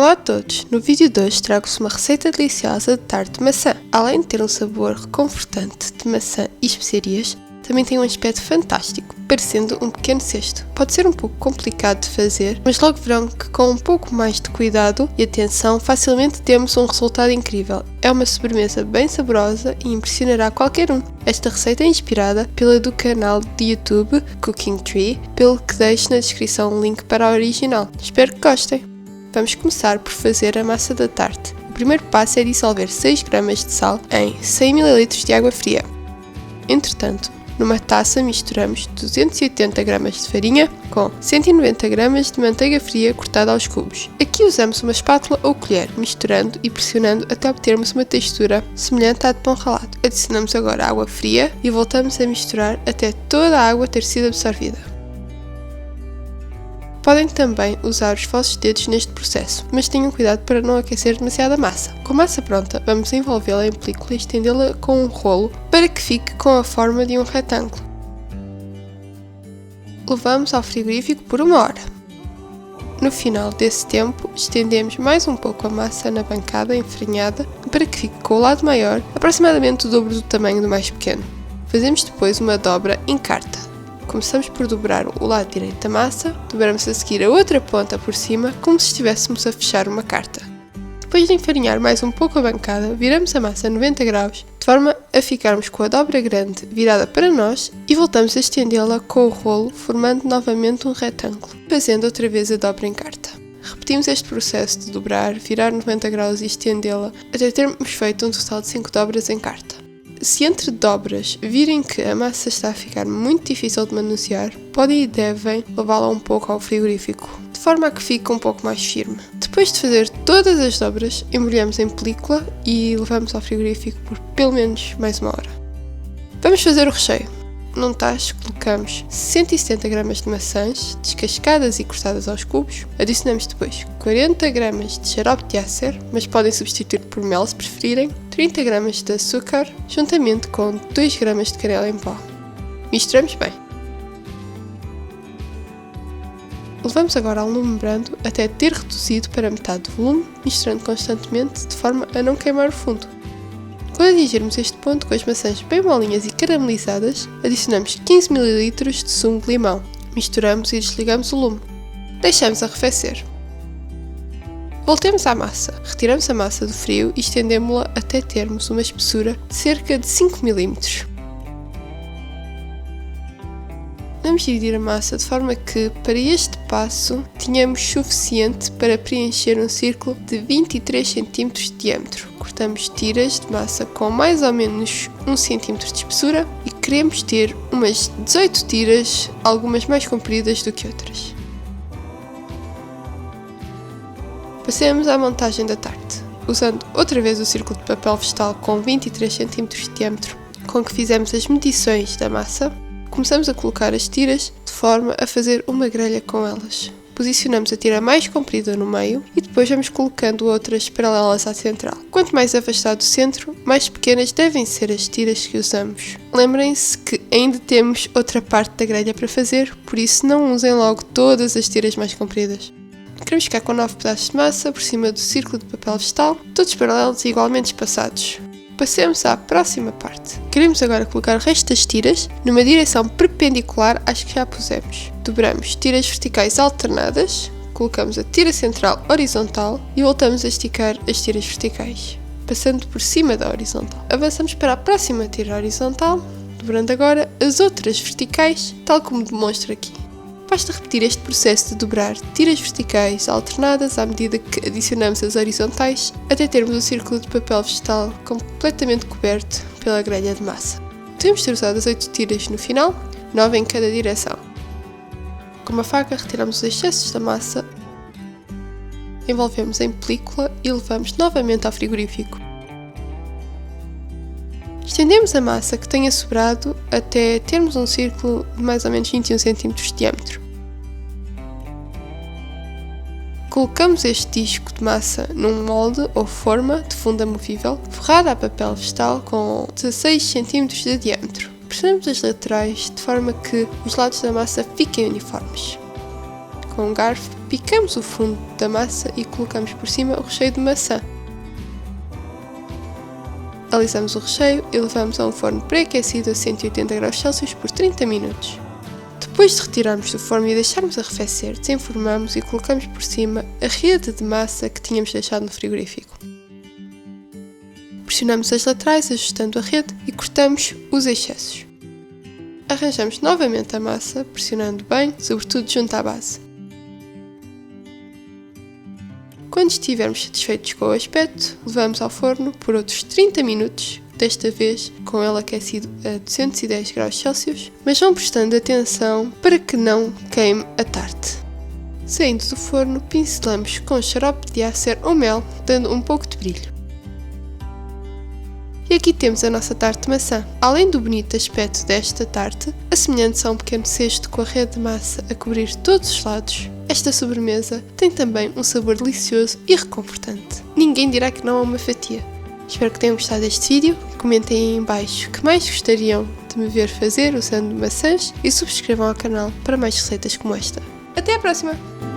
Olá a todos! No vídeo de hoje trago-vos uma receita deliciosa de tarte de maçã. Além de ter um sabor reconfortante de maçã e especiarias, também tem um aspecto fantástico, parecendo um pequeno cesto. Pode ser um pouco complicado de fazer, mas logo verão que com um pouco mais de cuidado e atenção facilmente temos um resultado incrível. É uma sobremesa bem saborosa e impressionará qualquer um. Esta receita é inspirada pela do canal de YouTube Cooking Tree, pelo que deixo na descrição um link para a original. Espero que gostem! Vamos começar por fazer a massa da tarte. O primeiro passo é dissolver 6 gramas de sal em 100 ml de água fria. Entretanto, numa taça misturamos 280 gramas de farinha com 190 gramas de manteiga fria cortada aos cubos. Aqui usamos uma espátula ou colher, misturando e pressionando até obtermos uma textura semelhante à de pão ralado. Adicionamos agora água fria e voltamos a misturar até toda a água ter sido absorvida. Podem também usar os vossos dedos neste processo, mas tenham cuidado para não aquecer demasiado a massa. Com a massa pronta, vamos envolvê-la em película e estendê-la com um rolo para que fique com a forma de um retângulo. Levamos ao frigorífico por 1 hora. No final desse tempo, estendemos mais um pouco a massa na bancada enfarinhada para que fique com o lado maior, aproximadamente o dobro do tamanho do mais pequeno. Fazemos depois uma dobra em carta. Começamos por dobrar o lado direito da massa, dobramos a seguir a outra ponta por cima, como se estivéssemos a fechar uma carta. Depois de enfarinhar mais um pouco a bancada, viramos a massa a 90 graus, de forma a ficarmos com a dobra grande virada para nós e voltamos a estendê-la com o rolo, formando novamente um retângulo, fazendo outra vez a dobra em carta. Repetimos este processo de dobrar, virar 90 graus e estendê-la até termos feito um total de 5 dobras em carta. Se entre dobras virem que a massa está a ficar muito difícil de manusear, podem e devem levá-la um pouco ao frigorífico, de forma a que fique um pouco mais firme. Depois de fazer todas as dobras, embrulhamos em película e levamos ao frigorífico por pelo menos mais 1 hora. Vamos fazer o recheio. Num tacho colocamos 170 gramas de maçãs, descascadas e cortadas aos cubos. Adicionamos depois 40 gramas de xarope de ácer, mas podem substituir por mel se preferirem, 30 gramas de açúcar, juntamente com 2 gramas de canela em pó. Misturamos bem. Levamos agora ao lume brando até ter reduzido para metade do volume, misturando constantemente de forma a não queimar o fundo. Quando atingirmos este ponto com as maçãs bem molinhas e caramelizadas, adicionamos 15 ml de sumo de limão. Misturamos e desligamos o lume. Deixamos arrefecer. Voltemos à massa. Retiramos a massa do frio e estendemos-la até termos uma espessura de cerca de 5 mm. Vamos dividir a massa de forma que, para este passo, tenhamos suficiente para preencher um círculo de 23 cm de diâmetro. Cortamos tiras de massa com mais ou menos 1 cm de espessura e queremos ter umas 18 tiras, algumas mais compridas do que outras. Passemos à montagem da tarte. Usando outra vez o círculo de papel vegetal com 23 cm de diâmetro com que fizemos as medições da massa, começamos a colocar as tiras de forma a fazer uma grelha com elas. Posicionamos a tira mais comprida no meio e depois vamos colocando outras paralelas à central. Quanto mais afastado do centro, mais pequenas devem ser as tiras que usamos. Lembrem-se que ainda temos outra parte da grelha para fazer, por isso não usem logo todas as tiras mais compridas. Queremos ficar com 9 pedaços de massa por cima do círculo de papel vegetal, todos paralelos e igualmente espaçados. Passemos à próxima parte. Queremos agora colocar o resto das tiras numa direção perpendicular às que já pusemos. Dobramos tiras verticais alternadas, colocamos a tira central horizontal e voltamos a esticar as tiras verticais, passando por cima da horizontal. Avançamos para a próxima tira horizontal, dobrando agora as outras verticais, tal como demonstra aqui. Basta repetir este processo de dobrar tiras verticais alternadas à medida que adicionamos as horizontais, até termos o círculo de papel vegetal completamente coberto pela grelha de massa. Devemos ter usado as 8 tiras no final, 9 em cada direção. Com uma faca retiramos os excessos da massa, envolvemos em película e levamos novamente ao frigorífico. Estendemos a massa que tenha sobrado até termos um círculo de mais ou menos 21 cm de diâmetro. Colocamos este disco de massa num molde ou forma de fundo amovível, forrada a papel vegetal com 16 cm de diâmetro. Pressionamos as laterais de forma que os lados da massa fiquem uniformes. com um garfo, picamos o fundo da massa e colocamos por cima o recheio de maçã. Alisamos o recheio e levamos a um forno pré-aquecido a 180 graus Celsius por 30 minutos. Depois de retirarmos do forno e deixarmos arrefecer, desenformamos e colocamos por cima a rede de massa que tínhamos deixado no frigorífico. Pressionamos as laterais ajustando a rede e cortamos os excessos. Arranjamos novamente a massa, pressionando bem, sobretudo junto à base. Quando estivermos satisfeitos com o aspecto, levamos ao forno por outros 30 minutos, desta vez com ele aquecido a 210 graus Celsius, mas vão prestando atenção para que não queime a tarte. Saindo do forno, pincelamos com xarope de ácer ou mel, dando um pouco de brilho. E aqui temos a nossa tarte de maçã. Além do bonito aspecto desta tarte, assemelhando-se a um pequeno cesto com a rede de massa a cobrir todos os lados, esta sobremesa tem também um sabor delicioso e reconfortante. Ninguém dirá que não a uma fatia. Espero que tenham gostado deste vídeo, comentem aí em baixo o que mais gostariam de me ver fazer usando maçãs e subscrevam ao canal para mais receitas como esta. Até à próxima!